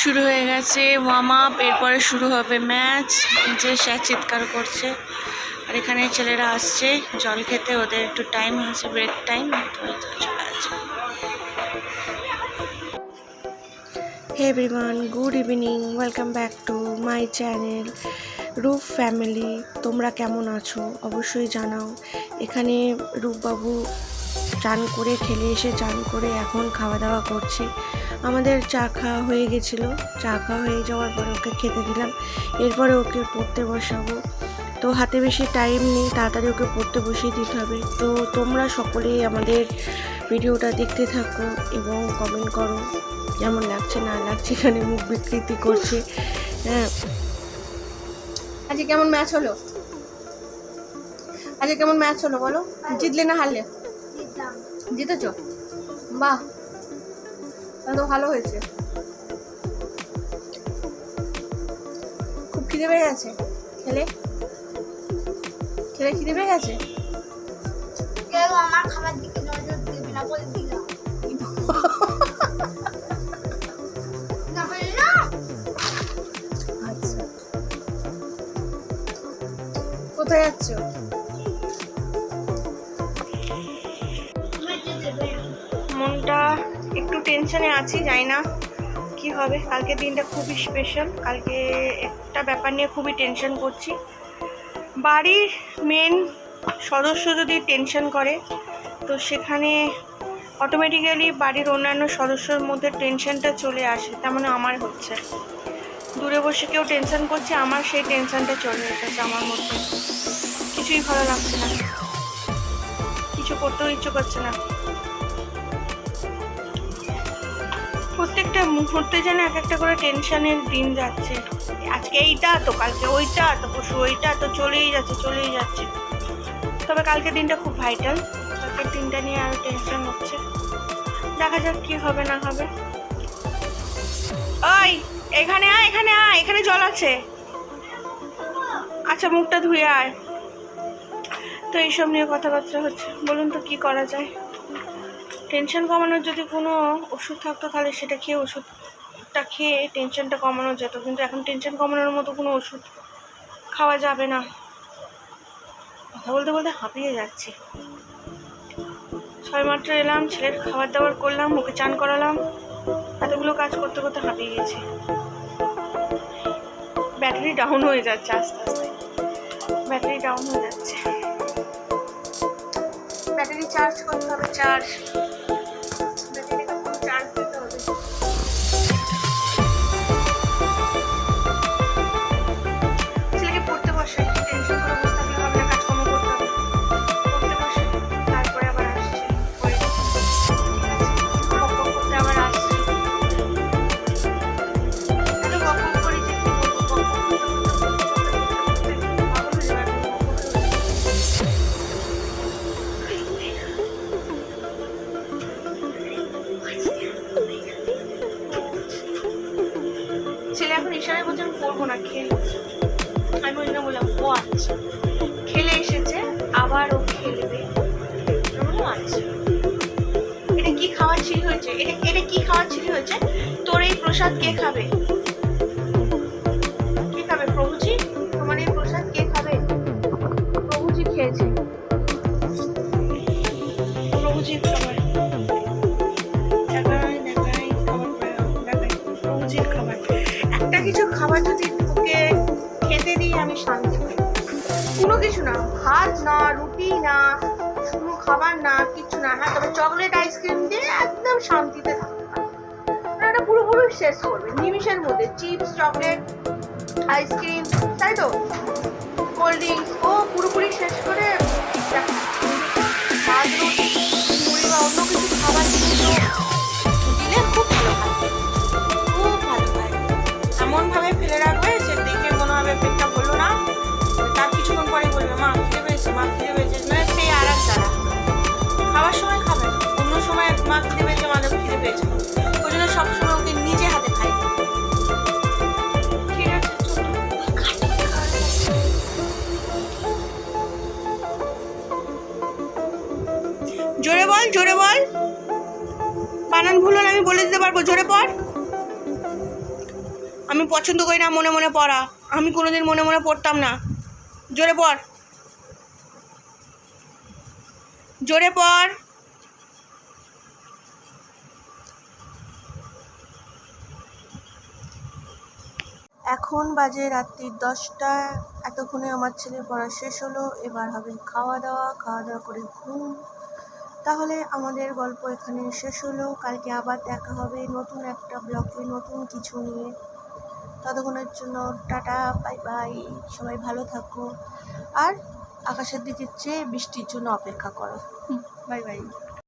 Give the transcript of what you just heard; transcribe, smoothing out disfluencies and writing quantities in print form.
শুরু হয়ে গেছে ওয়ার্ম আপ, এরপরে শুরু হবে ম্যাচ। যে স্যার চিৎকার করছে, আর এখানে ছেলেরা আসছে জল খেতে, ওদের একটু টাইম আছে, ব্রেক টাইম, তো চলে আসছে। Hey everyone, good evening, welcome back to my channel Roop family. তোমরা কেমন আছো অবশ্যই জানাও। এখানে রূপবাবু চান করে, খেলে এসে চান করে এখন খাওয়া দাওয়া করছে। আমাদের চা খাওয়া হয়ে গেছিলো, চা খাওয়া হয়ে যাওয়ার পরে ওকে খেতে দিলাম, এরপরে ওকে পড়তে বসাবো। তো হাতে বেশি টাইম নেই, তাড়াতাড়ি ওকে পড়তে বসিয়ে দিতে হবে। তো তোমরা সকলেই আমাদের ভিডিওটা দেখতে থাকো এবং কমেন্ট করো কেমন লাগছে না লাগছে। এখানে মুখ বিকৃতি করছে। হ্যাঁ, আজকে কেমন ম্যাচ হলো? আজকে কেমন ম্যাচ হলো বলো? জিতলে না হারলে? জিতেছো? বাহ, তো ভালো হয়েছে। খুব খিদে পেয়ে গেছে খেলে খেলে খিদে পেয়ে গেছে। কেউ আমার খাবার দিকে নজর দেবে না বলে দিলাম। আচ্ছা, কোথায় যাচ্ছ? মনটা একটু টেনশনে আছি, জানি না কি হবে। কালকে দিনটা খুবই স্পেশাল, কালকে একটা ব্যাপার নিয়ে খুবই টেনশন করছি। বাড়ির মেন সদস্য যদি টেনশন করে, তো সেখানে অটোমেটিক্যালি বাড়ির অন্যান্য সদস্যর মধ্যে টেনশনটা চলে আসে। তেমন আমার হচ্ছে, দূরে বসে কেউ টেনশন করছে, আমার সেই টেনশনটা চলে এসেছে আমার মধ্যে। কিছুই ভালো লাগছে না, কিছু করতেও ইচ্ছে করছে না। প্রত্যেকটা মুহূর্তে যেন এক একটা করে টেনশনের দিন যাচ্ছে। আজকে এইটা, তো কালকে ওইটা, তো পরশু ওইটা, তো চলেই যাচ্ছে। তবে কালকে দিনটা খুব ভাইটাল, কালকের দিনটা নিয়ে আরও টেনশন হচ্ছে। দেখা যাক কি হবে না হবে। ওই এখানে আয়, এখানে জল আছে। আচ্ছা, মুখটা ধুয়ে আয়। তো এইসব নিয়ে কথাবার্তা হচ্ছে। বলুন তো কি করা যায়? টেনশন কমানোর যদি কোনো ওষুধ থাকতো তাহলে সেটা খেয়ে, ওষুধটা খেয়ে টেনশনটা কমানো যেত, কিন্তু এখন টেনশন কমানোর মতো কোনো ওষুধ খাওয়া যাবে না। কথা বলতে বলতে হাঁপিয়ে যাচ্ছি। ছয়মাত্র এলাম, ছেলের খাবার দাবার করলাম, ওকে চান করালাম, এতগুলো কাজ করতে করতে হাঁপিয়ে গেছি। ব্যাটারি ডাউন হয়ে যাচ্ছে আস্তে আস্তে, ব্যাটারি ডাউন হয়ে যাচ্ছে। ব্যাটারি চার্জ করতে হবে, চার্জ দিতে হবে। ছেলেকে পড়তে বসে, টেনশন করে বসে থাকলে হবে না, কাজকর্ম করতে হবে। পড়তে বসে, তারপরে আবার আসছে, পরে ঠিক আছে, বক বক করতে আবার আসছে। এত বক বক করি যে কি বলবো, বক বক করতে পাগল হয়ে যাবে। ছেলে এখন ইশারায় বলছে আমি পড়বো না, খেলবো। আমি ওই জন্য বললাম ও আচ্ছা, খেলে এসেছে আবার ও খেলবে। আচ্ছা, এটা কি খাওয়ার ছিঁড়ি হয়েছে? এটা কি খাওয়ার ছিঁড়ি হয়েছে? তোর এই প্রসাদ কে খাবে? কে খাবে? প্রভুজি, তোমার এই প্রসাদ কে খাবে? প্রভুজি খেয়েছে, প্রভুজির খাবার। প্রভুজির খাবার, একটা কিছু খাবার যদি ওকে খেতে দিই আমি শান্তি পাই। কোনো কিছু না, ভাত না, রুটি না, কোনো খাবার না, কিছু না। হ্যাঁ, তবে চকলেট আইসক্রিম দিয়ে একদম শান্তিতে থাকতে পারে। এটা পুরোপুরি শেষ করবে নিমিষের মধ্যে। চিপস, চকলেট, আইসক্রিম, তাই তো, কোল্ড ড্রিঙ্কস, ও পুরোপুরি শেষ করে ঠিকঠাক ভাত, রুটি, মুড়ি বা অন্য কিছু খাবার কিন্তু দিলে খুব ভালো খায়, খুব ভালো খায়। এমনভাবে ফেলে রাখবে যে দেখে মনে হবে পেটটা ভরলো না, তার কিছুক্ষণ পরে বলবে মা খিদে পেয়েছে, মা খিদে পেয়েছে। মানে সেই আর এক দ্বারা খাওয়ার সময় খাবে, অন্য সময় মা খিদে পেয়েছে, মা খিদে পেয়েছে, ওই জন্য সবসময় ওকে নিজে হাতে খাই। ঠিক আছে, জোরে বল, জোরে বল, বানান ভুল হলে আমি বলে দিতে পারবো। জোরে পড়, আমি পছন্দ করি না মনে মনে পড়া, আমি কোনোদিন মনে মনে পড়তাম না। জোরে পড়, জোরে পড়। এখন বাজে রাত্রি 10টা। এতক্ষণে আমার ছেলের পড়া শেষ হলো, এবার হবে খাওয়া দাওয়া করে ঘুম। তাহলে আমাদের গল্প এখানে শেষ হলো। কালকে আবার দেখা হবে নতুন একটা ব্লগে, নতুন কিছু নিয়ে। ততক্ষণের জন্য টাটা, বাই বাই। সবাই ভালো থাকো, আর আকাশের দিকে চেয়ে বৃষ্টির জন্য অপেক্ষা করো। Bye bye.